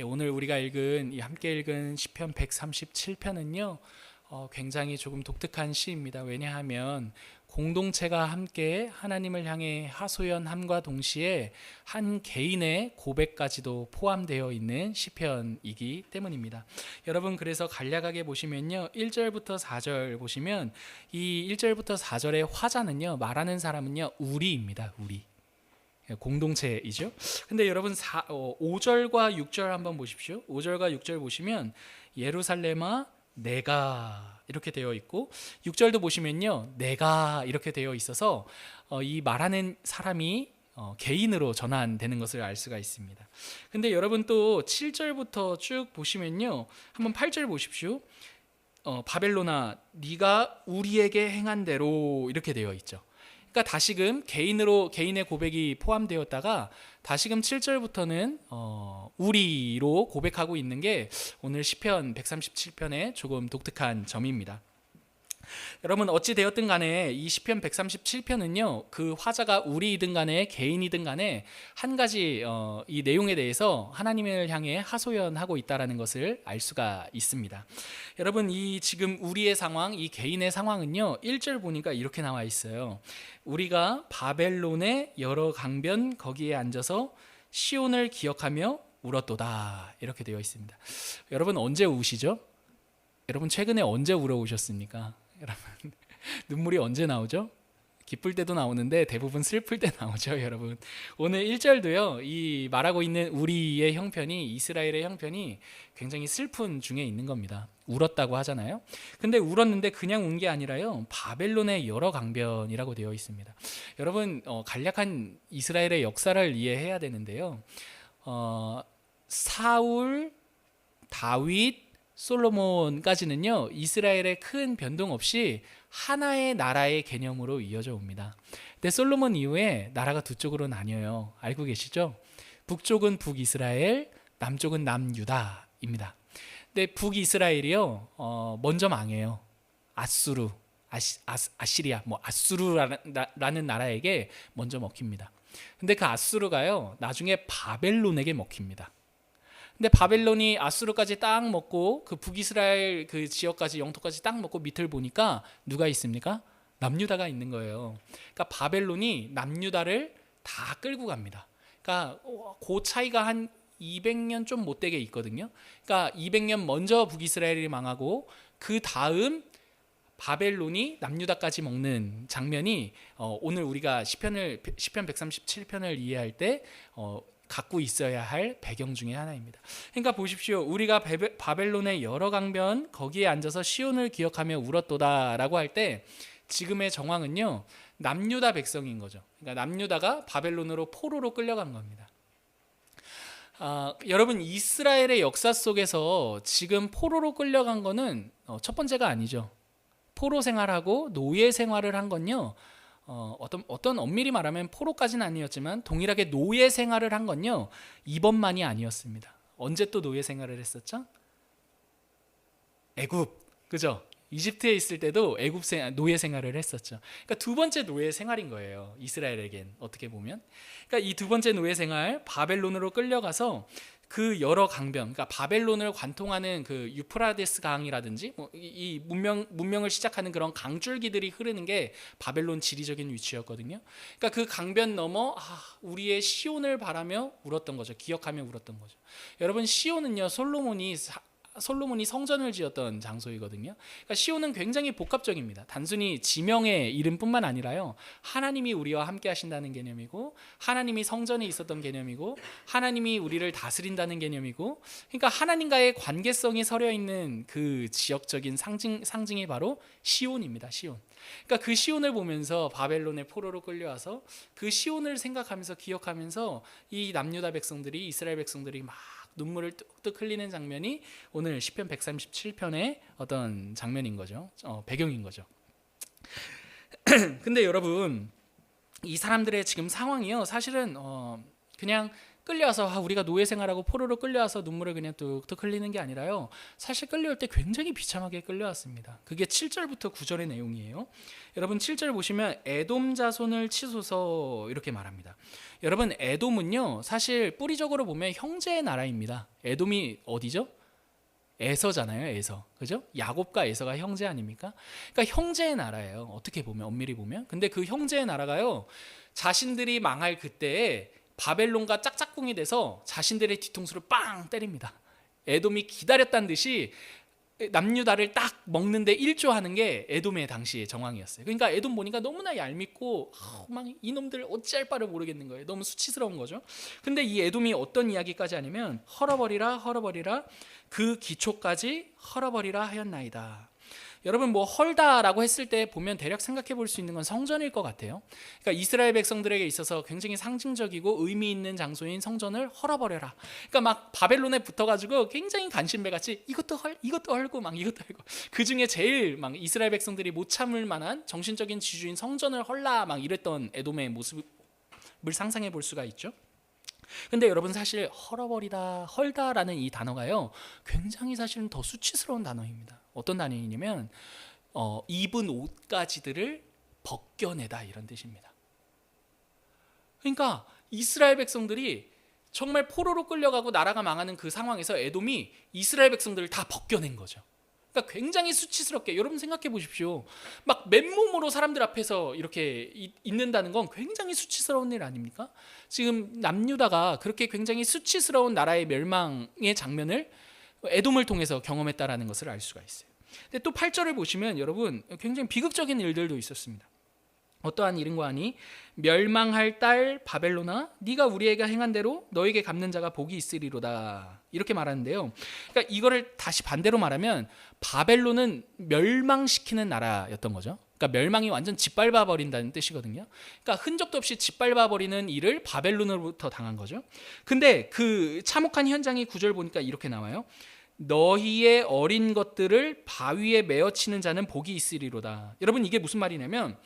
오늘 우리가 함께 읽은 시편 137편은요. 굉장히 조금 독특한 시입니다. 왜냐하면 공동체가 함께 하나님을 향해 하소연함과 동시에 한 개인의 고백까지도 포함되어 있는 시편이기 때문입니다. 여러분, 그래서 간략하게 보시면요, 1절부터 4절 보시면 이 1절부터 4절의 화자는요, 말하는 사람은요, 우리입니다. 우리. 공동체이죠. 근데 여러분 5절과 6절 한번 보십시오. 5절과 6절 보시면 예루살렘아 내가 이렇게 되어 있고, 6절도 보시면요 내가 이렇게 되어 있어서 이 말하는 사람이 개인으로 전환되는 것을 알 수가 있습니다. 근데 여러분 또 7절부터 쭉 보시면요, 한번 8절 보십시오. 바벨론아 네가 우리에게 행한 대로 이렇게 되어 있죠. 그러니까 다시금 개인의 고백이 포함되었다가 다시금 7절부터는 우리로 고백하고 있는 게 오늘 시편 137편의 조금 독특한 점입니다. 여러분, 어찌 되었든 간에 이 시편 137편은요, 그 화자가 우리이든 간에 개인이든 간에 한 가지 이 내용에 대해서 하나님을 향해 하소연하고 있다는 것을 알 수가 있습니다. 여러분, 이 지금 우리의 상황, 이 개인의 상황은요, 1절 보니까 이렇게 나와 있어요. 우리가 바벨론의 여러 강변 거기에 앉아서 시온을 기억하며 울었도다, 이렇게 되어 있습니다. 여러분, 언제 우시죠? 여러분, 최근에 언제 울어오셨습니까? 여러분, 눈물이 언제 나오죠? 기쁠 때도 나오는데 대부분 슬플 때 나오죠, 여러분. 오늘 1절도요, 이 말하고 있는 우리의 형편이, 이스라엘의 형편이 굉장히 슬픈 중에 있는 겁니다. 울었다고 하잖아요. 근데 울었는데 그냥 운 게 아니라요, 바벨론의 여러 강변이라고 되어 있습니다. 여러분, 간략한 이스라엘의 역사를 이해해야 되는데요. 사울, 다윗, 솔로몬까지는요, 이스라엘의 큰 변동 없이 하나의 나라의 개념으로 이어져 옵니다. 근데 솔로몬 이후에 나라가 두 쪽으로 나뉘어요. 알고 계시죠? 북쪽은 북이스라엘, 남쪽은 남유다입니다. 근데 북이스라엘이요, 먼저 망해요. 아수르, 아시리아, 아수르라는 나라에게 먼저 먹힙니다. 근데 그 아수르가요, 나중에 바벨론에게 먹힙니다. 근데 바벨론이 아수르까지 딱 먹고 그 북이스라엘 그 지역까지, 영토까지 딱 먹고 밑을 보니까 누가 있습니까? 남유다가 있는 거예요. 그러니까 바벨론이 남유다를 다 끌고 갑니다. 그러니까 그 차이가 한 200년 좀 못되게 있거든요. 그러니까 200년 먼저 북이스라엘이 망하고 그 다음 바벨론이 남유다까지 먹는 장면이 오늘 우리가 시편 137편을 이해할 때 갖고 있어야 할 배경 중에 하나입니다. 그러니까 보십시오. 우리가 바벨론의 여러 강변 거기에 앉아서 시온을 기억하며 울었도다라고 할 때 지금의 정황은요, 남유다 백성인 거죠. 그러니까 남유다가 바벨론으로 포로로 끌려간 겁니다. 여러분, 이스라엘의 역사 속에서 지금 포로로 끌려간 거는 첫 번째가 아니죠. 포로 생활하고 노예 생활을 한 건요, 어떤 엄밀히 말하면 포로까지는 아니었지만 동일하게 노예 생활을 한 건요, 이번만이 아니었습니다. 언제 또 노예 생활을 했었죠? 애굽, 그죠? 이집트에 있을 때도 노예 생활을 했었죠. 그러니까 두 번째 노예 생활인 거예요, 이스라엘에겐. 어떻게 보면, 그러니까 이 두 번째 노예 생활, 바벨론으로 끌려가서 그 여러 강변, 그러니까 바벨론을 관통하는 그 유프라데스 강이라든지 이 문명을 시작하는 그런 강줄기들이 흐르는 게 바벨론 지리적인 위치였거든요. 그러니까 그 강변 넘어 우리의 시온을 바라며 울었던 거죠. 기억하며 울었던 거죠. 여러분, 시온은요, 솔로몬이 성전을 지었던 장소이거든요. 그러니까 시온은 굉장히 복합적입니다. 단순히 지명의 이름뿐만 아니라요, 하나님이 우리와 함께 하신다는 개념이고, 하나님이 성전에 있었던 개념이고, 하나님이 우리를 다스린다는 개념이고, 그러니까 하나님과의 관계성이 서려 있는 그 지역적인 상징이 바로 시온입니다. 시온. 그러니까 그 시온을 보면서 바벨론의 포로로 끌려와서 그 시온을 생각하면서 기억하면서 이 남유다 백성들이, 이스라엘 백성들이 막 눈물을 뚝뚝 흘리는 장면이 오늘 시편 137편의 어떤 장면인 거죠. 배경인 거죠. 근데 여러분, 이 사람들의 지금 상황이요, 사실은 그냥 끌려와서 우리가 노예 생활하고 포로로 끌려와서 눈물을 그냥 뚝뚝 흘리는 게 아니라요. 사실 끌려올 때 굉장히 비참하게 끌려왔습니다. 그게 7절부터 9절의 내용이에요. 여러분 7절 보시면 에돔 자손을 치소서 이렇게 말합니다. 여러분 에돔은요 사실 뿌리적으로 보면 형제의 나라입니다. 에돔이 어디죠? 에서잖아요. 에서. 그죠? 야곱과 에서가 형제 아닙니까? 그러니까 형제의 나라예요. 어떻게 보면 엄밀히 보면. 근데 그 형제의 나라가요. 자신들이 망할 그때에 바벨론과 짝짝꿍이 돼서 자신들의 뒤통수를 빵 때립니다. 에돔이 기다렸다는 듯이 남유다를 딱 먹는데 일조하는 게 에돔의 당시의 정황이었어요. 그러니까 에돔 보니까 너무나 얄밉고 막 이놈들 어찌할 바를 모르겠는 거예요. 너무 수치스러운 거죠. 근데 이 에돔이 어떤 이야기까지 하냐면 헐어버리라 헐어버리라 그 기초까지 헐어버리라 하였나이다. 여러분 뭐 헐다라고 했을 때 보면 대략 생각해 볼 수 있는 건 성전일 것 같아요. 그러니까 이스라엘 백성들에게 있어서 굉장히 상징적이고 의미 있는 장소인 성전을 헐어버려라. 그러니까 막 바벨론에 붙어가지고 굉장히 간신배같이 이것도 헐고 막 이것도 헐고 그 중에 제일 막 이스라엘 백성들이 못 참을 만한 정신적인 지주인 성전을 헐라 막 이랬던 에돔의 모습을 상상해 볼 수가 있죠. 근데 여러분 사실 헐어버리다 헐다라는 이 단어가요 굉장히 사실은 더 수치스러운 단어입니다. 어떤 단어이냐면 입은 옷가지들을 벗겨내다 이런 뜻입니다. 그러니까 이스라엘 백성들이 정말 포로로 끌려가고 나라가 망하는 그 상황에서 에돔이 이스라엘 백성들을 다 벗겨낸 거죠. 그러니까 굉장히 수치스럽게 여러분 생각해 보십시오. 막 맨몸으로 사람들 앞에서 이렇게 있는다는 건 굉장히 수치스러운 일 아닙니까? 지금 남유다가 그렇게 굉장히 수치스러운 나라의 멸망의 장면을 에돔을 통해서 경험했다라는 것을 알 수가 있어요. 근데 또 8절을 보시면 여러분 굉장히 비극적인 일들도 있었습니다. 어떠한 일인가 하니 멸망할 딸 바벨론아 네가 우리에게 행한 대로 너에게 갚는 자가 복이 있으리로다 이렇게 말하는데요. 그러니까 이거를 다시 반대로 말하면 바벨론은 멸망시키는 나라였던 거죠. 그러니까 멸망이 완전 짓밟아 버린다는 뜻이거든요. 그러니까 흔적도 없이 짓밟아 버리는 일을 바벨론으로부터 당한 거죠. 근데 그 참혹한 현장의 구절 보니까 이렇게 나와요. 너희의 어린 것들을 바위에 메어치는 자는 복이 있으리로다. 여러분 이게 무슨 말이냐면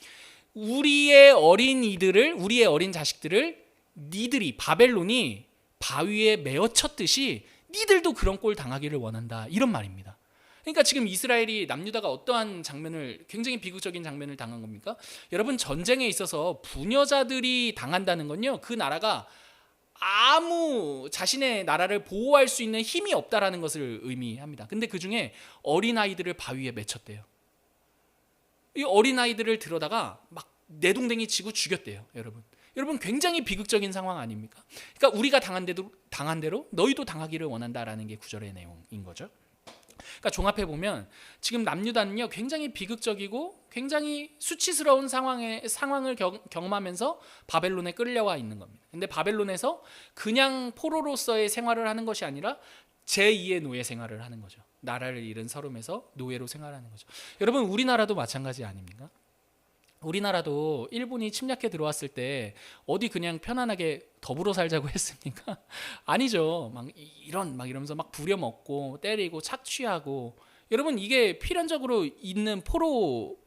우리의 어린이들을 우리의 어린 자식들을 니들이 바벨론이 바위에 메어쳤듯이 니들도 그런 꼴 당하기를 원한다 이런 말입니다. 그러니까 지금 이스라엘이 남유다가 어떠한 장면을 굉장히 비극적인 장면을 당한 겁니까? 여러분 전쟁에 있어서 부녀자들이 당한다는 건요 그 나라가 아무 자신의 나라를 보호할 수 있는 힘이 없다라는 것을 의미합니다. 근데 그 중에 어린아이들을 바위에 맺혔대요. 이 어린아이들을 들여다가 막 내동댕이 치고 죽였대요. 여러분 굉장히 비극적인 상황 아닙니까? 그러니까 우리가 당한 대로 너희도 당하기를 원한다라는 게 9절의 내용인 거죠. 그러니까 종합해 보면 지금 남유다는요 굉장히 비극적이고 굉장히 수치스러운 상황을 경험하면서 바벨론에 끌려와 있는 겁니다. 근데 바벨론에서 그냥 포로로서의 생활을 하는 것이 아니라 제2의 노예 생활을 하는 거죠. 나라를 잃은 서름에서 노예로 생활하는 거죠. 여러분 우리나라도 마찬가지 아닙니까? 우리나라도 일본이 침략해 들어왔을 때 어디 그냥 편안하게 더불어 살자고 했습니까? 아니죠. 막 이러면서 막 부려먹고 때리고 착취하고 여러분 이게 필연적으로 있는 포로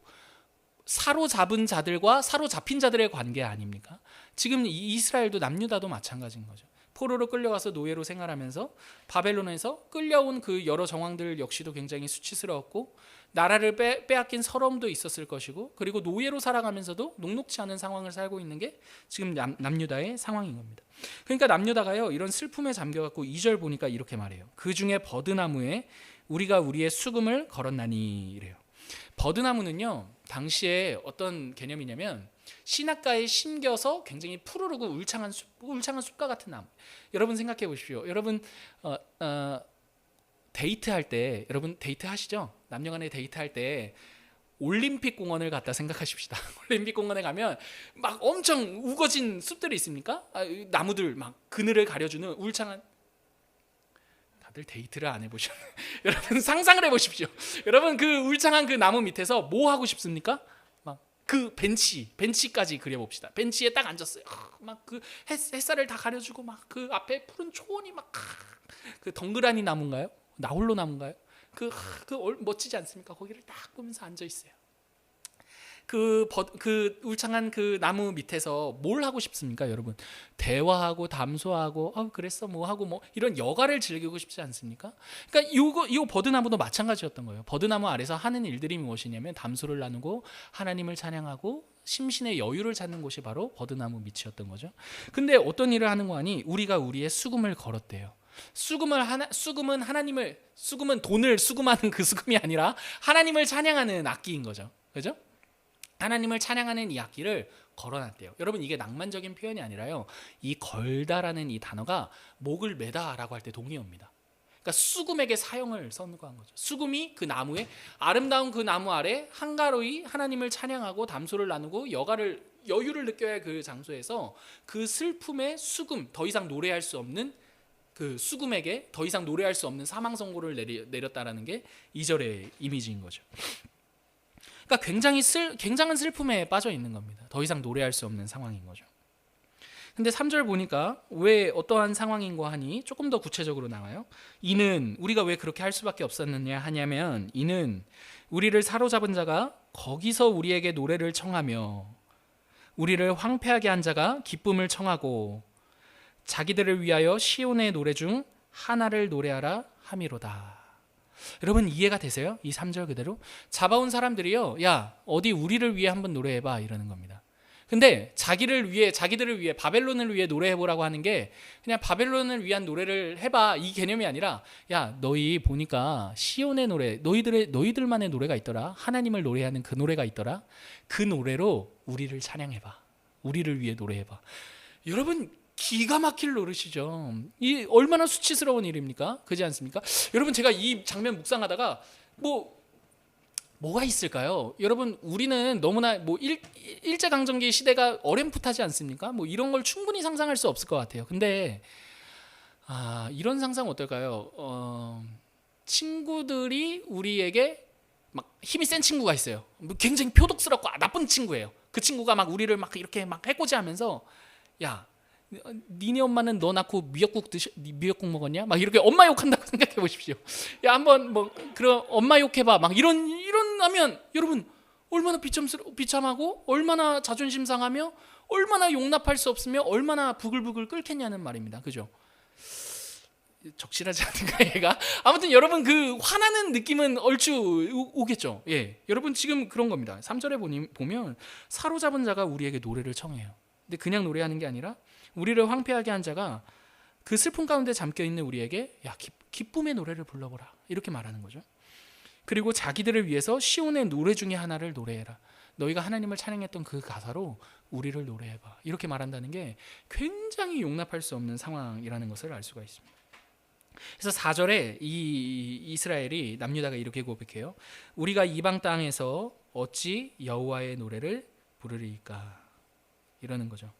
사로잡은 자들과 사로잡힌 자들의 관계 아닙니까? 지금 이스라엘도 남유다도 마찬가지인 거죠. 포로로 끌려가서 노예로 생활하면서 바벨론에서 끌려온 그 여러 정황들 역시도 굉장히 수치스러웠고 나라를 빼앗긴 서러움도 있었을 것이고 그리고 노예로 살아가면서도 녹록지 않은 상황을 살고 있는 게 지금 남유다의 상황인 겁니다. 그러니까 남유다가요 이런 슬픔에 잠겨갖고 2절 보니까 이렇게 말해요. 그 중에 버드나무에 우리가 우리의 수금을 걸었나니 이래요. 버드나무는요 당시에 어떤 개념이냐면 시냇가에 심겨서 굉장히 푸르르고 울창한 숲과 같은 나무. 여러분 생각해 보십시오. 여러분 데이트할 때 여러분 데이트하시죠? 남녀간에 데이트할 때 올림픽 공원을 갔다 생각하십시다. 올림픽 공원에 가면 막 엄청 우거진 숲들이 있습니까? 나무들 막 그늘을 가려주는 울창한 다들 데이트를 안 해보셨나요? 여러분 상상을 해보십시오. 여러분 그 울창한 그 나무 밑에서 뭐 하고 싶습니까? 막 그 벤치까지 그려봅시다. 벤치에 딱 앉았어요. 막 그 햇살을 다 가려주고 막 그 앞에 푸른 초원이 막 그 덩그라니 나무인가요? 나홀로 나무인가요? 그 멋지지 않습니까? 거기를 딱 보면서 앉아 있어요. 그 울창한 그 나무 밑에서 뭘 하고 싶습니까, 여러분? 대화하고 담소하고 그랬어 뭐 하고 뭐 이런 여가를 즐기고 싶지 않습니까? 그러니까 요 버드나무도 마찬가지였던 거예요. 버드나무 아래서 하는 일들이 무엇이냐면 담소를 나누고 하나님을 찬양하고 심신의 여유를 찾는 곳이 바로 버드나무 밑이었던 거죠. 근데 어떤 일을 하는 거 아니? 우리가 우리의 수금을 걸었대요. 수금은 돈을 수금하는 그 수금이 아니라 하나님을 찬양하는 악기인 거죠. 그죠? 하나님을 찬양하는 이 악기를 걸어놨대요. 여러분, 이게 낭만적인 표현이 아니라요, 이 걸다라는 이 단어가 목을 매다라고 할 때 동의어입니다. 그러니까 수금에게 사용을 선고한 거죠. 수금이 그 나무에, 아름다운 그 나무 아래 한가로이 하나님을 찬양하고 담소를 나누고 여유를 느껴야 할 그 장소에서 그 슬픔의 수금, 더 이상 노래할 수 없는 그 수금에게 더 이상 노래할 수 없는 사망 선고를 내렸다라는 게 2절의 이미지인 거죠. 그러니까 굉장한 슬픔에 빠져 있는 겁니다. 더 이상 노래할 수 없는 상황인 거죠. 근데 3절 보니까 왜 어떠한 상황인가 하니 조금 더 구체적으로 나와요. 이는, 우리가 왜 그렇게 할 수밖에 없었느냐 하냐면, 이는 우리를 사로잡은 자가 거기서 우리에게 노래를 청하며 우리를 황폐하게 한 자가 기쁨을 청하고 자기들을 위하여 시온의 노래 중 하나를 노래하라 함이로다. 여러분, 이해가 되세요? 이 3절 그대로 잡아온 사람들이요, 야 어디 우리를 위해 한번 노래해봐 이러는 겁니다. 근데 자기들을 위해 바벨론을 위해 노래해보라고 하는 게 그냥 바벨론을 위한 노래를 해봐 이 개념이 아니라, 야 너희 보니까 시온의 노래, 너희들만의 노래가 있더라. 하나님을 노래하는 그 노래가 있더라. 그 노래로 우리를 찬양해봐. 우리를 위해 노래해봐. 여러분, 기가 막힐 노릇이죠. 이 얼마나 수치스러운 일입니까? 그렇지 않습니까? 여러분, 제가 이 장면 묵상하다가 뭐가 있을까요? 여러분, 우리는 너무나 일제강점기 시대가 어렴풋하지 않습니까? 이런 걸 충분히 상상할 수 없을 것 같아요. 근데 이런 상상 어떨까요? 친구들이 우리에게 막 힘이 센 친구가 있어요. 굉장히 표독스럽고 나쁜 친구예요. 그 친구가 막 우리를 막 이렇게 막 해코지하면서, 야 니네 엄마는 너 낳고 미역국 먹었냐? 막 이렇게 엄마 욕한다고 생각해 보십시오. 야 한번 그런 엄마 욕해봐. 막 이런 하면 여러분 얼마나 비참하고 얼마나 자존심 상하며 얼마나 용납할 수 없으며 얼마나 부글부글 끓겠냐는 말입니다. 그죠? 적실하지 않은가 얘가? 아무튼 여러분, 그 화나는 느낌은 얼추 오겠죠. 예, 여러분 지금 그런 겁니다. 3절에 보면 사로잡은 자가 우리에게 노래를 청해요. 근데 그냥 노래하는 게 아니라 우리를 황폐하게 한 자가 그 슬픔 가운데 잠겨있는 우리에게 야 기쁨의 노래를 불러보라 이렇게 말하는 거죠. 그리고 자기들을 위해서 시온의 노래 중에 하나를 노래해라. 너희가 하나님을 찬양했던 그 가사로 우리를 노래해봐 이렇게 말한다는 게 굉장히 용납할 수 없는 상황이라는 것을 알 수가 있습니다. 그래서 4절에 이 이스라엘이 남유다가 이렇게 고백해요. 우리가 이방 땅에서 어찌 여호와의 노래를 부르리까 이러는 거죠.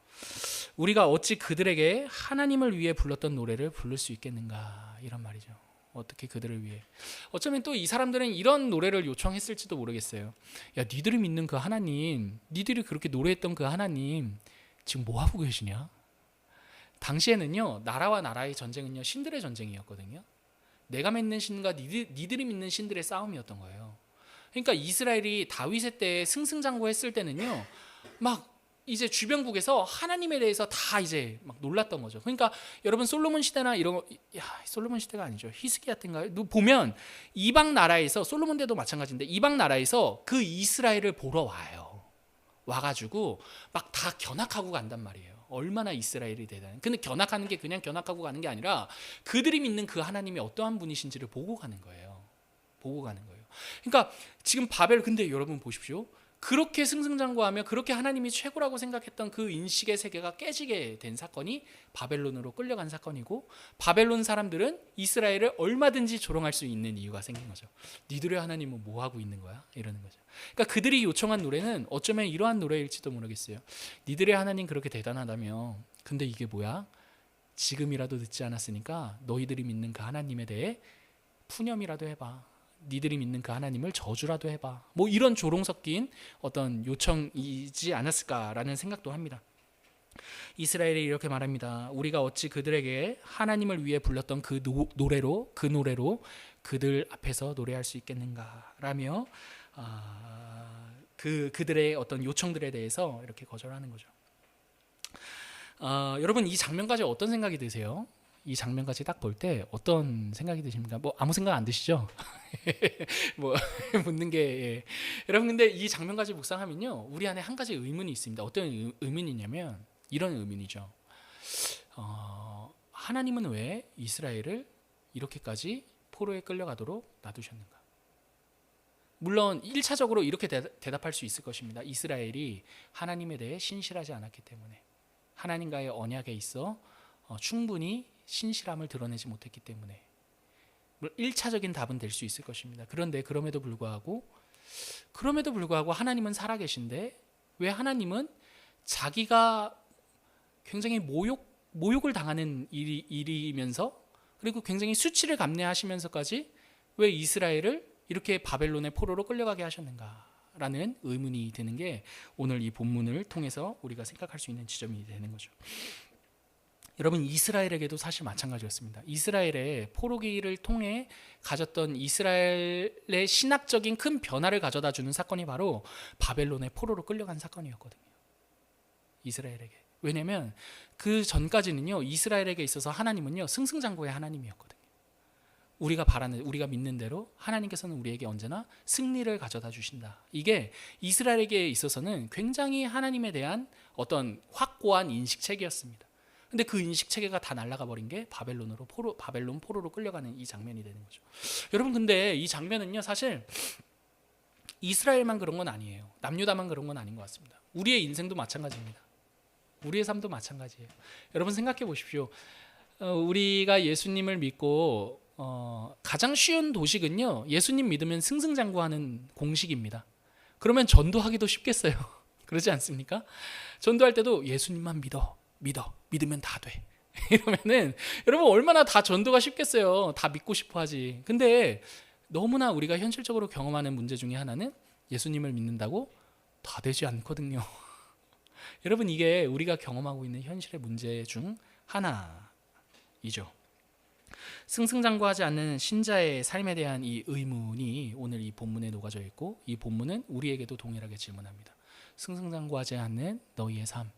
우리가 어찌 그들에게 하나님을 위해 불렀던 노래를 부를 수 있겠는가 이런 말이죠. 어떻게 그들을 위해. 어쩌면 또 이 사람들은 이런 노래를 요청했을지도 모르겠어요. 야 니들이 믿는 그 하나님, 니들이 그렇게 노래했던 그 하나님 지금 뭐하고 계시냐? 당시에는요, 나라와 나라의 전쟁은요 신들의 전쟁이었거든요. 내가 믿는 신과 니들이 믿는 신들의 싸움이었던 거예요. 그러니까 이스라엘이 다윗의 때 승승장구했을 때는요, 막 이제 주변국에서 하나님에 대해서 다 이제 막 놀랐던 거죠. 그러니까 여러분 솔로몬 시대나 솔로몬 시대가 아니죠. 히스기야 때인가요? 보면 이방 나라에서, 솔로몬 때도 마찬가지인데 이방 나라에서 그 이스라엘을 보러 와요. 와가지고 막 다 견학하고 간단 말이에요. 얼마나 이스라엘이 대단해. 근데 견학하는 게 그냥 견학하고 가는 게 아니라 그들이 믿는 그 하나님이 어떠한 분이신지를 보고 가는 거예요. 보고 가는 거예요. 그러니까 지금 근데 여러분 보십시오. 그렇게 승승장구하며 그렇게 하나님이 최고라고 생각했던 그 인식의 세계가 깨지게 된 사건이 바벨론으로 끌려간 사건이고, 바벨론 사람들은 이스라엘을 얼마든지 조롱할 수 있는 이유가 생긴 거죠. 니들의 하나님은 뭐 하고 있는 거야? 이러는 거죠. 그러니까 그들이 요청한 노래는 어쩌면 이러한 노래일지도 모르겠어요. 니들의 하나님 그렇게 대단하다며, 근데 이게 뭐야? 지금이라도 늦지 않았으니까 너희들이 믿는 그 하나님에 대해 푸념이라도 해봐. 니들이 믿는 그 하나님을 저주라도 해봐. 이런 조롱 섞인 어떤 요청이지 않았을까라는 생각도 합니다. 이스라엘이 이렇게 말합니다. 우리가 어찌 그들에게 하나님을 위해 불렀던 그 노래로 그들 앞에서 노래할 수 있겠는가 라며 그들의 어떤 요청들에 대해서 이렇게 거절하는 거죠. 여러분 이 장면까지 어떤 생각이 드세요? 이 장면까지 딱 볼 때 어떤 생각이 드십니까? 뭐 아무 생각 안 드시죠? 뭐 묻는 게 여러분 근데 이 장면까지 묵상하면요 우리 안에 한 가지 의문이 있습니다. 어떤 의문이냐면 이런 의문이죠. 하나님은 왜 이스라엘을 이렇게까지 포로에 끌려가도록 놔두셨는가? 물론 1차적으로 이렇게 대답할 수 있을 것입니다. 이스라엘이 하나님에 대해 신실하지 않았기 때문에, 하나님과의 언약에 있어 충분히 신실함을 드러내지 못했기 때문에 1차적인 답은 될 수 있을 것입니다. 그런데 그럼에도 불구하고 하나님은 살아계신데 왜 하나님은 자기가 굉장히 모욕을 당하는 일이면서 그리고 굉장히 수치를 감내하시면서까지 왜 이스라엘을 이렇게 바벨론의 포로로 끌려가게 하셨는가라는 의문이 드는 게 오늘 이 본문을 통해서 우리가 생각할 수 있는 지점이 되는 거죠. 여러분 이스라엘에게도 사실 마찬가지였습니다. 이스라엘의 포로기를 통해 가졌던 이스라엘의 신학적인 큰 변화를 가져다 주는 사건이 바로 바벨론의 포로로 끌려간 사건이었거든요. 이스라엘에게. 왜냐하면 그 전까지는요 이스라엘에게 있어서 하나님은요 승승장구의 하나님이었거든요. 우리가 믿는 대로 하나님께서는 우리에게 언제나 승리를 가져다 주신다. 이게 이스라엘에게 있어서는 굉장히 하나님에 대한 어떤 확고한 인식체계였습니다. 근데 그 인식체계가 다 날아가 버린 게 바벨론 포로로 끌려가는 이 장면이 되는 거죠. 여러분 근데 이 장면은요 사실 이스라엘만 그런 건 아니에요. 남유다만 그런 건 아닌 것 같습니다. 우리의 인생도 마찬가지입니다. 우리의 삶도 마찬가지예요. 여러분 생각해 보십시오. 우리가 예수님을 믿고 가장 쉬운 도식은요 예수님 믿으면 승승장구하는 공식입니다. 그러면 전도하기도 쉽겠어요. 그러지 않습니까? 전도할 때도 예수님만 믿으면 다 돼. 이러면은 여러분 얼마나 다 전도가 쉽겠어요. 다 믿고 싶어 하지. 근데 너무나 우리가 현실적으로 경험하는 문제 중에 하나는 예수님을 믿는다고 다 되지 않거든요. 여러분 이게 우리가 경험하고 있는 현실의 문제 중 하나이죠. 승승장구하지 않는 신자의 삶에 대한 이 의문이 오늘 이 본문에 녹아져 있고 이 본문은 우리에게도 동일하게 질문합니다. 승승장구하지 않는 너희의 삶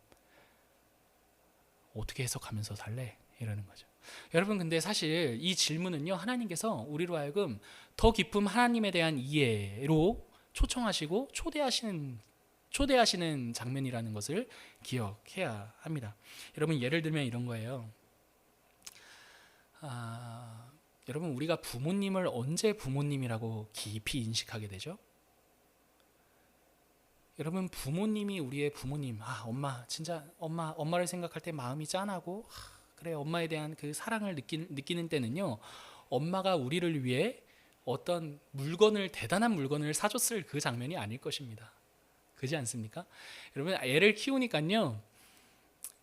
어떻게 해석하면서 살래? 이러는 거죠. 여러분 근데 사실 이 질문은요 하나님께서 우리로 하여금 더 깊은 하나님에 대한 이해로 초청하시고 초대하시는 장면이라는 것을 기억해야 합니다. 여러분 예를 들면 이런 거예요. 여러분 우리가 부모님을 언제 부모님이라고 깊이 인식하게 되죠? 여러분 부모님이 우리의 부모님, 엄마 진짜 엄마를 생각할 때 마음이 짠하고 그래 엄마에 대한 그 사랑을 느끼는 때는요 엄마가 우리를 위해 어떤 대단한 물건을 사줬을 그 장면이 아닐 것입니다. 그렇지 않습니까? 여러분 애를 키우니까요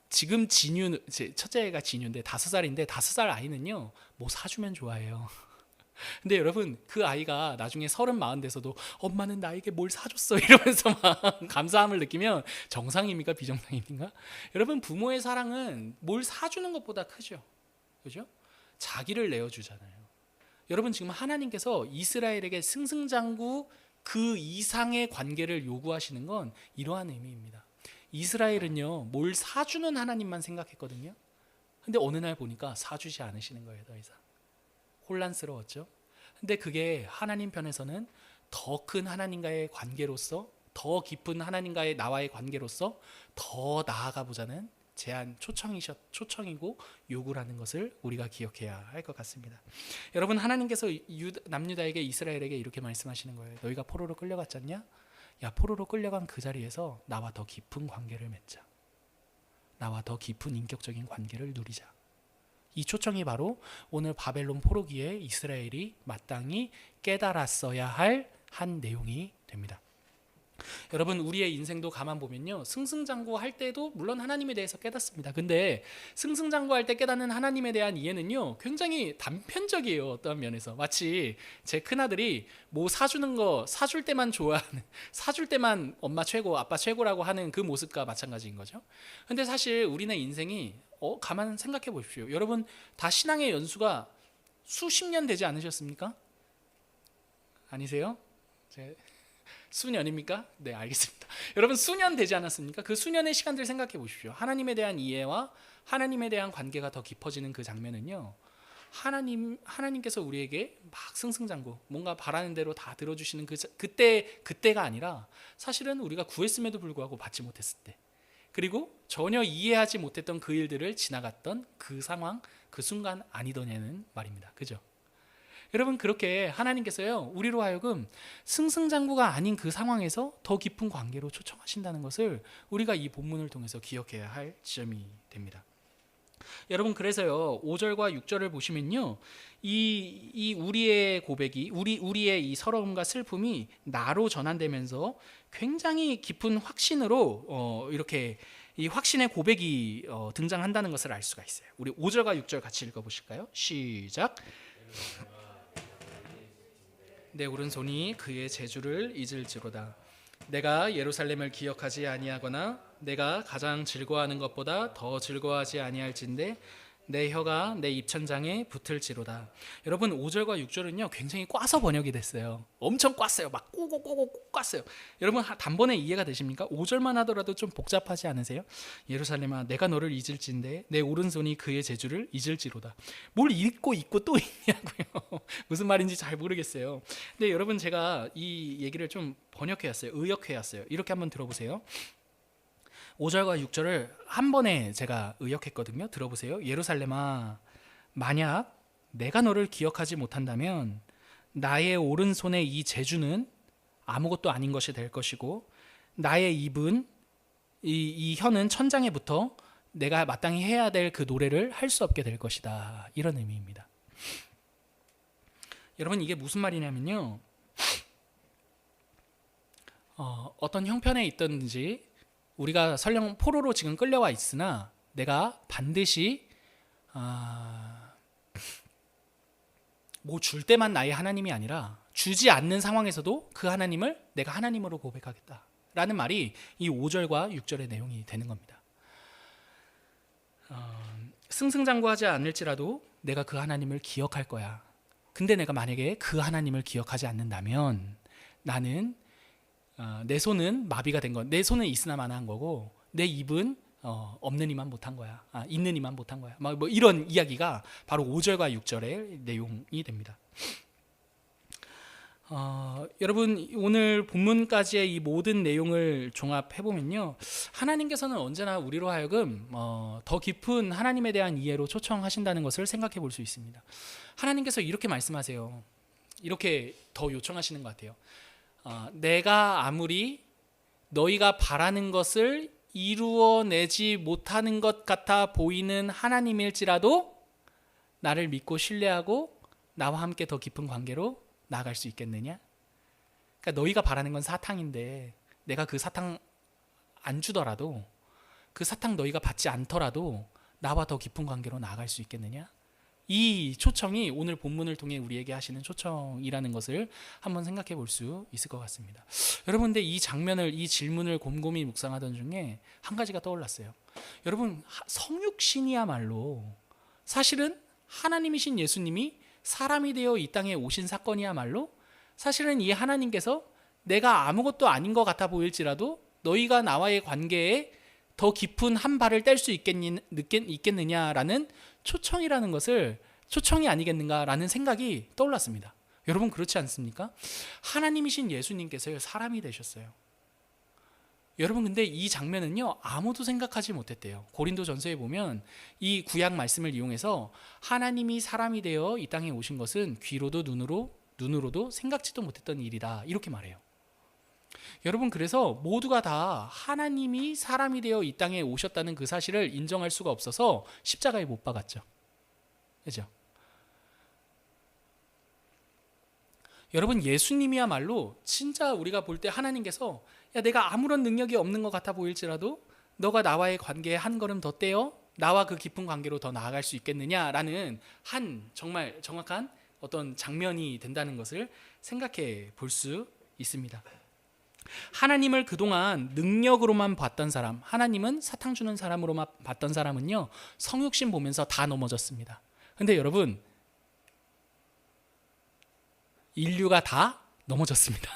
지금 첫째가 진유인데 5살인데 5살 아이는요 뭐 사주면 좋아해요. 근데 여러분 그 아이가 나중에 30, 돼서도 엄마는 나에게 뭘 사줬어 이러면서 막 감사함을 느끼면 정상입니까 비정상입니까? 여러분 부모의 사랑은 뭘 사주는 것보다 크죠. 그죠? 자기를 내어주잖아요. 여러분 지금 하나님께서 이스라엘에게 승승장구 그 이상의 관계를 요구하시는 건 이러한 의미입니다. 이스라엘은요 뭘 사주는 하나님만 생각했거든요. 근데 어느 날 보니까 사주지 않으시는 거예요. 더 이상 혼란스러웠죠. 근데 그게 하나님 편에서는 더 큰 하나님과의 관계로서 더 깊은 하나님과의 나와의 관계로서 더 나아가 보자는 초청이고 요구라는 것을 우리가 기억해야 할 것 같습니다. 여러분 하나님께서 남유다에게 이스라엘에게 이렇게 말씀하시는 거예요. 너희가 포로로 끌려갔지 않냐? 야 포로로 끌려간 그 자리에서 나와 더 깊은 관계를 맺자. 나와 더 깊은 인격적인 관계를 누리자. 이 초청이 바로 오늘 바벨론 포로기에 이스라엘이 마땅히 깨달았어야 할 한 내용이 됩니다. 여러분 우리의 인생도 가만 보면요 승승장구할 때도 물론 하나님에 대해서 깨닫습니다. 근데 승승장구할 때 깨닫는 하나님에 대한 이해는요 굉장히 단편적이에요. 어떤 면에서 마치 제 큰아들이 뭐 사줄 때만 좋아하는 사줄 때만 엄마 최고 아빠 최고라고 하는 그 모습과 마찬가지인 거죠. 근데 사실 우리네 인생이 가만 생각해 보십시오. 여러분 다 신앙의 연수가 수십 년 되지 않으셨습니까? 아니세요? 수년입니까? 네, 알겠습니다. 여러분 수년 되지 않았습니까? 그 수년의 시간들 생각해 보십시오. 하나님에 대한 이해와 하나님에 대한 관계가 더 깊어지는 그 장면은요. 하나님께서 우리에게 막 승승장구 뭔가 바라는 대로 다 들어주시는 그때가 아니라 사실은 우리가 구했음에도 불구하고 받지 못했을 때, 그리고 전혀 이해하지 못했던 그 일들을 지나갔던 그 상황, 그 순간 아니더냐는 말입니다. 그죠? 여러분, 그렇게 하나님께서요 우리로 하여금 승승장구가 아닌 그 상황에서 더 깊은 관계로 초청하신다는 것을 우리가 이 본문을 통해서 기억해야 할 지점이 됩니다. 여러분, 그래서요 5절과 6절을 보시면요 이 우리의 고백이 우리의 이 서러움과 슬픔이 나로 전환되면서 굉장히 깊은 확신으로 이렇게 이 확신의 고백이 등장한다는 것을 알 수가 있어요. 우리 5절과 6절 같이 읽어보실까요? 시작. 내 오른손이 그의 재주를 잊을지로다. 내가 예루살렘을 기억하지 아니하거나 내가 가장 즐거워하는 것보다 더 즐거워하지 아니할진대 내 혀가 내 입천장에 붙을지로다. 여러분, 5절과 6절은요 굉장히 꽈서 번역이 됐어요. 엄청 꽈어요. 막 꼬꼬꼬꼬 꽈어요. 여러분, 단번에 이해가 되십니까? 5절만 하더라도 좀 복잡하지 않으세요? 예루살렘아, 내가 너를 잊을진대 내 오른손이 그의 재주를 잊을지로다. 뭘 잊고 또 있냐고요. 무슨 말인지 잘 모르겠어요. 근데 여러분, 제가 이 얘기를 좀 번역해왔어요. 의역해왔어요. 이렇게 한번 들어보세요. 5절과 6절을 한 번에 제가 의역했거든요. 들어보세요. 예루살렘아, 만약 내가 너를 기억하지 못한다면 나의 오른손의 이 재주는 아무것도 아닌 것이 될 것이고 나의 입은 이 혀는 천장에 붙어 내가 마땅히 해야 될 그 노래를 할 수 없게 될 것이다. 이런 의미입니다. 여러분, 이게 무슨 말이냐면요. 어떤 형편에 있든지 우리가 설령 포로로 지금 끌려와 있으나 내가 반드시 뭐 줄 때만 나의 하나님이 아니라 주지 않는 상황에서도 그 하나님을 내가 하나님으로 고백하겠다라는 말이 이 5절과 6절의 내용이 되는 겁니다. 승승장구하지 않을지라도 내가 그 하나님을 기억할 거야. 근데 내가 만약에 그 하나님을 기억하지 않는다면 나는 내 손은 마비가 된 건, 내 손은 있으나 마나한 거고 내 입은 없는 이만 못한 거야. 있는 이만 못한 거야. 뭐 이런 이야기가 바로 5절과 6절의 내용이 됩니다. 여러분, 오늘 본문까지의 이 모든 내용을 종합해 보면요, 하나님께서는 언제나 우리로 하여금 더 깊은 하나님에 대한 이해로 초청하신다는 것을 생각해 볼 수 있습니다. 하나님께서 이렇게 말씀하세요. 이렇게 더 요청하시는 것 같아요. 내가 아무리 너희가 바라는 것을 이루어내지 못하는 것 같아 보이는 하나님일지라도 나를 믿고 신뢰하고 나와 함께 더 깊은 관계로 나아갈 수 있겠느냐? 그러니까 너희가 바라는 건 사탕인데 내가 그 사탕 안 주더라도, 그 사탕 너희가 받지 않더라도 나와 더 깊은 관계로 나아갈 수 있겠느냐? 이 초청이 오늘 본문을 통해 우리에게 하시는 초청이라는 것을 한번 생각해 볼 수 있을 것 같습니다. 여러분, 근데 이 장면을, 이 질문을 곰곰이 묵상하던 중에 한 가지가 떠올랐어요. 여러분, 성육신이야말로 사실은 하나님이신 예수님이 사람이 되어 이 땅에 오신 사건이야말로 사실은 이 하나님께서 내가 아무것도 아닌 것 같아 보일지라도 너희가 나와의 관계에 더 깊은 한 발을 뗄 수 있겠느냐라는 초청이라는 것을, 초청이 아니겠는가라는 생각이 떠올랐습니다. 여러분, 그렇지 않습니까? 하나님이신 예수님께서요 사람이 되셨어요. 여러분, 근데 이 장면은요 아무도 생각하지 못했대요. 고린도전서에 보면 이 구약 말씀을 이용해서 하나님이 사람이 되어 이 땅에 오신 것은 귀로도 눈으로도 생각지도 못했던 일이다, 이렇게 말해요. 여러분, 그래서 모두가 다 하나님이 사람이 되어 이 땅에 오셨다는 그 사실을 인정할 수가 없어서 십자가에 못 박았죠. 그죠? 여러분, 예수님이야말로 진짜 우리가 볼 때 하나님께서 야, 내가 아무런 능력이 없는 것 같아 보일지라도 너가 나와의 관계에 한 걸음 더 떼어 나와 그 깊은 관계로 더 나아갈 수 있겠느냐라는 한 정말 정확한 어떤 장면이 된다는 것을 생각해 볼 수 있습니다. 하나님을 그동안 능력으로만 봤던 사람, 하나님은 사탕 주는 사람으로만 봤던 사람은요 성육신 보면서 다 넘어졌습니다. 근데 여러분, 인류가 다 넘어졌습니다.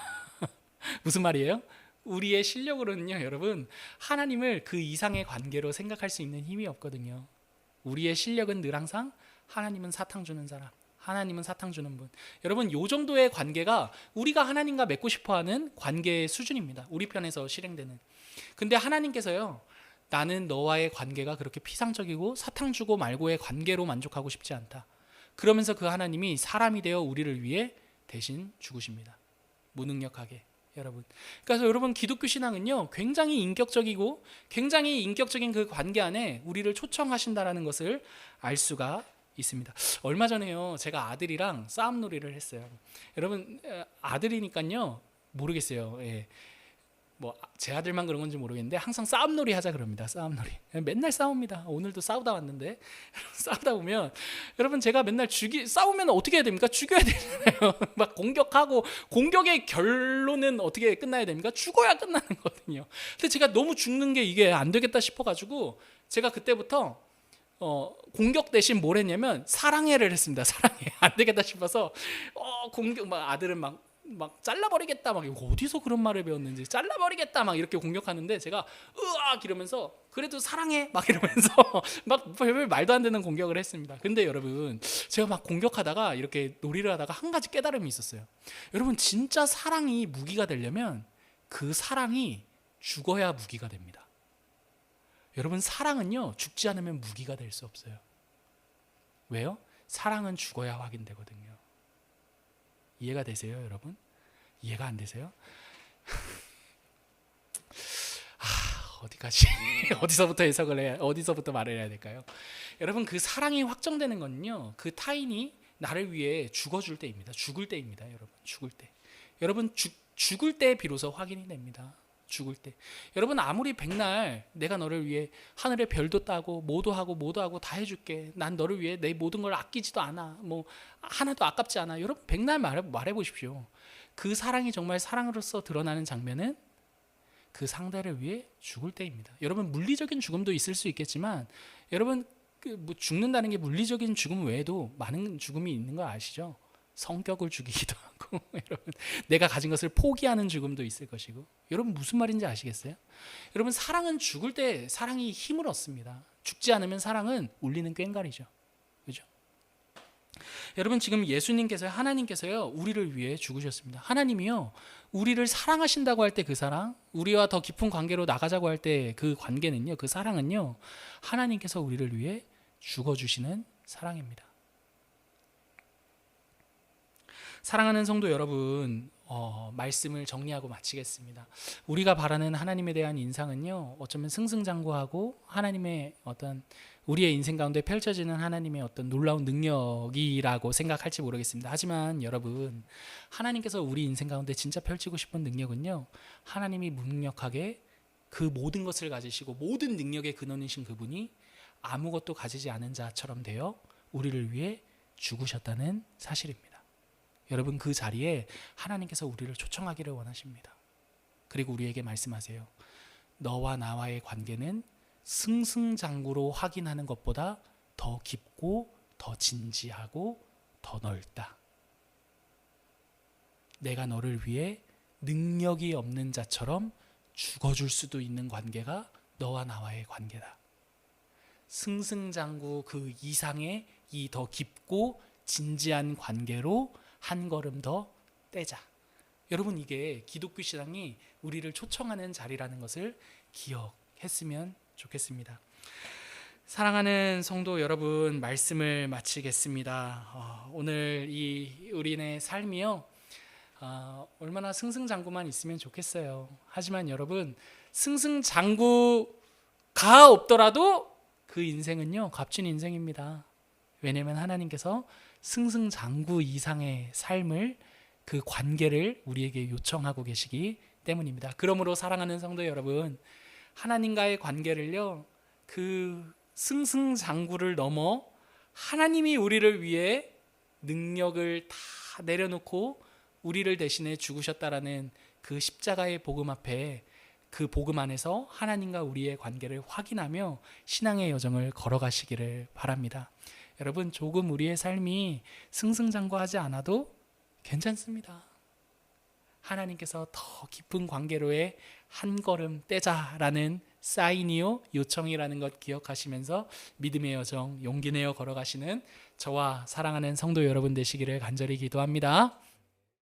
무슨 말이에요? 우리의 실력으로는요, 여러분, 하나님을 그 이상의 관계로 생각할 수 있는 힘이 없거든요. 우리의 실력은 늘 항상 하나님은 사탕 주는 사람, 하나님은 사탕 주는 분. 여러분, 요 정도의 관계가 우리가 하나님과 맺고 싶어하는 관계의 수준입니다. 우리 편에서 실행되는. 근데 하나님께서요, 나는 너와의 관계가 그렇게 피상적이고 사탕 주고 말고의 관계로 만족하고 싶지 않다. 그러면서 그 하나님이 사람이 되어 우리를 위해 대신 죽으십니다. 무능력하게. 여러분, 그래서 여러분, 기독교 신앙은요 굉장히 인격적이고 굉장히 인격적인 그 관계 안에 우리를 초청하신다라는 것을 알 수가 있습니다. 얼마 전에요 제가 아들이랑 싸움놀이를 했어요. 여러분, 아들이니까요 모르겠어요. 예. 뭐 제 아들만 그런 건지 모르겠는데 항상 싸움놀이 하자 그럽니다. 싸움놀이 맨날 싸웁니다. 오늘도 싸우다 왔는데 싸우다 보면 여러분, 제가 맨날 싸우면 어떻게 해야 됩니까? 죽여야 되잖아요. 막 공격하고, 공격의 결론은 어떻게 끝나야 됩니까? 죽어야 끝나는 거거든요. 근데 제가 너무 죽는 게 이게 안 되겠다 싶어가지고 제가 그때부터 공격 대신 뭘 했냐면 사랑해를 했습니다. 사랑해. 안 되겠다 싶어서 공격, 막 아들은 막 잘라버리겠다, 막 이거 어디서 그런 말을 배웠는지, 잘라버리겠다 막 이렇게 공격하는데 제가 으악 이러면서 그래도 사랑해 막 이러면서 막 별별 말도 안 되는 공격을 했습니다. 근데 여러분, 제가 막 공격하다가 이렇게 놀이를 하다가 한 가지 깨달음이 있었어요. 여러분, 진짜 사랑이 무기가 되려면 그 사랑이 죽어야 무기가 됩니다. 여러분, 사랑은요 죽지 않으면 무기가 될 수 없어요. 왜요? 사랑은 죽어야 확인되거든요. 이해가 되세요, 여러분? 이해가 안 되세요? 어디까지 어디서부터 해석을 해야, 어디서부터 말을 해야 될까요? 여러분, 그 사랑이 확정되는 건요 그 타인이 나를 위해 죽어줄 때입니다. 죽을 때입니다. 여러분, 죽을 때. 여러분, 죽을 때 비로소 확인이 됩니다. 죽을 때. 여러분, 아무리 백날 내가 너를 위해 하늘의 별도 따고 뭐도 하고 다 해줄게, 난 너를 위해 내 모든 걸 아끼지도 않아, 뭐 하나도 아깝지 않아, 여러분 백날 말해보십시오. 그 사랑이 정말 사랑으로서 드러나는 장면은 그 상대를 위해 죽을 때입니다. 여러분, 물리적인 죽음도 있을 수 있겠지만 여러분, 뭐 죽는다는 게 물리적인 죽음 외에도 많은 죽음이 있는 거 아시죠? 성격을 죽이기도 하고 여러분, 내가 가진 것을 포기하는 죽음도 있을 것이고. 여러분, 무슨 말인지 아시겠어요? 여러분, 사랑은 죽을 때 사랑이 힘을 얻습니다. 죽지 않으면 사랑은 울리는 꽹과리죠. 그죠? 여러분, 지금 예수님께서요, 하나님께서요 우리를 위해 죽으셨습니다. 하나님이요 우리를 사랑하신다고 할 때 그 사랑, 우리와 더 깊은 관계로 나가자고 할 때 그 관계는요, 그 사랑은요 하나님께서 우리를 위해 죽어주시는 사랑입니다. 사랑하는 성도 여러분, 말씀을 정리하고 마치겠습니다. 우리가 바라는 하나님에 대한 인상은요 어쩌면 승승장구하고 하나님의 어떤 우리의 인생 가운데 펼쳐지는 하나님의 어떤 놀라운 능력이라고 생각할지 모르겠습니다. 하지만 여러분, 하나님께서 우리 인생 가운데 진짜 펼치고 싶은 능력은요, 하나님이 무능력하게 그 모든 것을 가지시고 모든 능력의 근원이신 그분이 아무것도 가지지 않은 자처럼 되어 우리를 위해 죽으셨다는 사실입니다. 여러분, 그 자리에 하나님께서 우리를 초청하기를 원하십니다. 그리고 우리에게 말씀하세요. 너와 나와의 관계는 승승장구로 확인하는 것보다 더 깊고 더 진지하고 더 넓다. 내가 너를 위해 능력이 없는 자처럼 죽어줄 수도 있는 관계가 너와 나와의 관계다. 승승장구 그 이상의 이 더 깊고 진지한 관계로 한 걸음 더 떼자. 여러분, 이게 기독교 신앙이 우리를 초청하는 자리라는 것을 기억했으면 좋겠습니다. 사랑하는 성도 여러분, 말씀을 마치겠습니다. 오늘 이 우리네 삶이요 얼마나 승승장구만 있으면 좋겠어요. 하지만 여러분, 승승장구가 없더라도 그 인생은요 값진 인생입니다. 왜냐하면 하나님께서 승승장구 이상의 삶을, 그 관계를 우리에게 요청하고 계시기 때문입니다. 그러므로 사랑하는 성도 여러분, 하나님과의 관계를요 그 승승장구를 넘어 하나님이 우리를 위해 능력을 다 내려놓고 우리를 대신해 죽으셨다라는 그 십자가의 복음 앞에, 그 복음 안에서 하나님과 우리의 관계를 확인하며 신앙의 여정을 걸어가시기를 바랍니다. 여러분, 조금 우리의 삶이 승승장구하지 않아도 괜찮습니다. 하나님께서 더 깊은 관계로의 한 걸음 떼자라는 사인이요 요청이라는 것 기억하시면서 믿음의 여정 용기 내어 걸어가시는 저와 사랑하는 성도 여러분 되시기를 간절히 기도합니다.